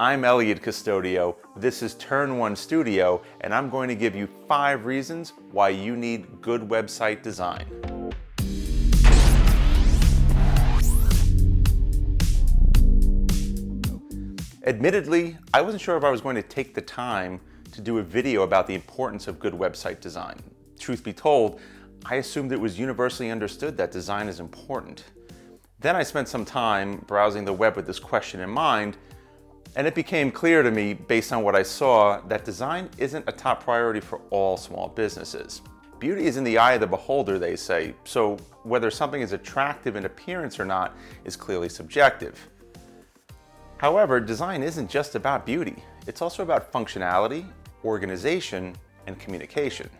I'm Elliot Custodio, this is Turn One Studio, and I'm going to give you 5 reasons why you need good website design. Admittedly, I wasn't sure if I was going to take the time to do a video about the importance of good website design. Truth be told, I assumed it was universally understood that design is important. Then I spent some time browsing the web with this question in mind, and it became clear to me, based on what I saw, that design isn't a top priority for all small businesses. Beauty is in the eye of the beholder, they say, so whether something is attractive in appearance or not is clearly subjective. However, design isn't just about beauty. It's also about functionality, organization, and communication.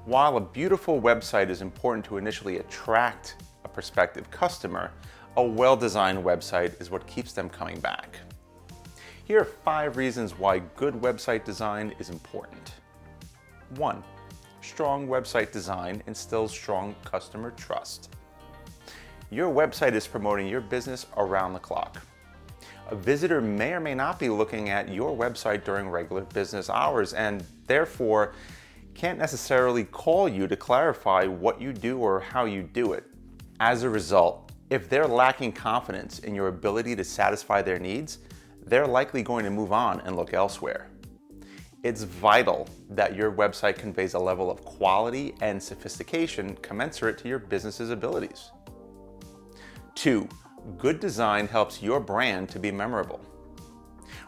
While a beautiful website is important to initially attract a prospective customer, a well-designed website is what keeps them coming back. Here are 5 reasons why good website design is important. 1. Strong website design instills strong customer trust. Your website is promoting your business around the clock. A visitor may or may not be looking at your website during regular business hours and therefore can't necessarily call you to clarify what you do or how you do it. As a result, if they're lacking confidence in your ability to satisfy their needs, they're likely going to move on and look elsewhere. It's vital that your website conveys a level of quality and sophistication commensurate to your business's abilities. 2. Good design helps your brand to be memorable.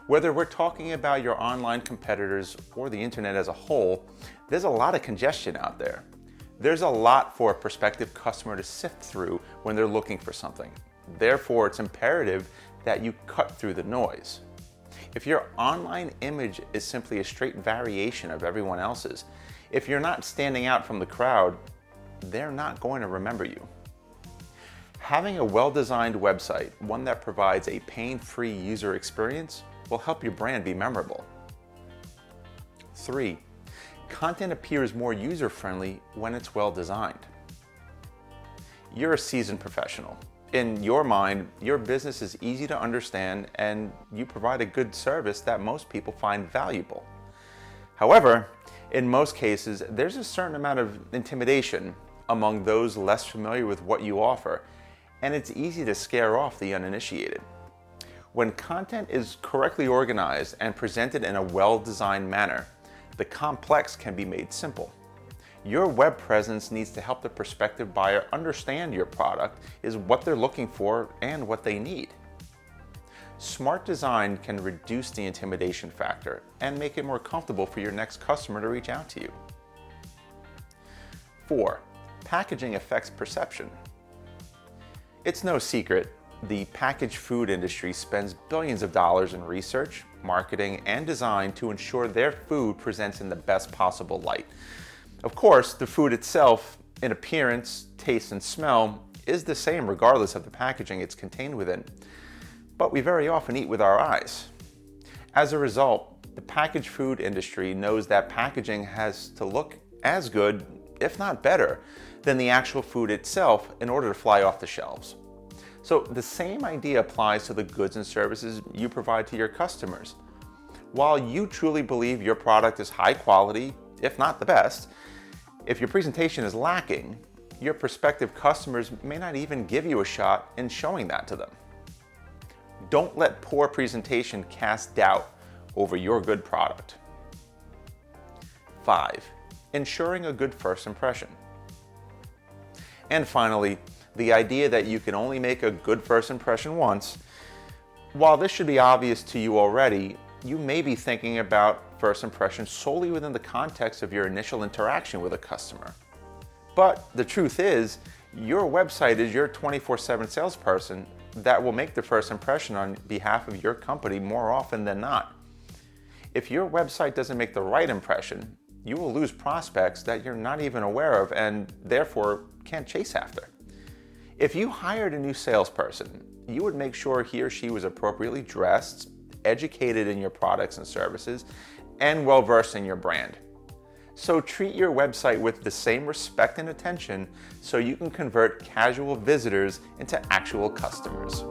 Whether we're talking about your online competitors or the internet as a whole, there's a lot of congestion out there. There's a lot for a prospective customer to sift through when they're looking for something. Therefore, it's imperative that you cut through the noise. If your online image is simply a straight variation of everyone else's, if you're not standing out from the crowd, they're not going to remember you. Having a well-designed website, one that provides a pain-free user experience, will help your brand be memorable. 3. Content appears more user-friendly when it's well-designed. You're a seasoned professional. In your mind, your business is easy to understand and you provide a good service that most people find valuable. However, in most cases, there's a certain amount of intimidation among those less familiar with what you offer, and it's easy to scare off the uninitiated. When content is correctly organized and presented in a well-designed manner, the complex can be made simple. Your web presence needs to help the prospective buyer understand your product is what they're looking for and what they need. Smart design can reduce the intimidation factor and make it more comfortable for your next customer to reach out to you. 4. Packaging affects perception. It's no secret, the packaged food industry spends billions of dollars in research, marketing, and design to ensure their food presents in the best possible light. Of course, the food itself, in appearance, taste, and smell, is the same regardless of the packaging it's contained within. But we very often eat with our eyes. As a result, the packaged food industry knows that packaging has to look as good, if not better, than the actual food itself in order to fly off the shelves. So the same idea applies to the goods and services you provide to your customers. While you truly believe your product is high quality, if not the best, if your presentation is lacking, your prospective customers may not even give you a shot in showing that to them. Don't let poor presentation cast doubt over your good product. 5. Ensuring a good first impression. And finally, the idea that you can only make a good first impression once. While this should be obvious to you already, you may be thinking about first impressions solely within the context of your initial interaction with a customer. But the truth is, your website is your 24/7 salesperson that will make the first impression on behalf of your company more often than not. If your website doesn't make the right impression, you will lose prospects that you're not even aware of and therefore can't chase after. If you hired a new salesperson, you would make sure he or she was appropriately dressed, educated in your products and services, and well-versed in your brand. So treat your website with the same respect and attention so you can convert casual visitors into actual customers.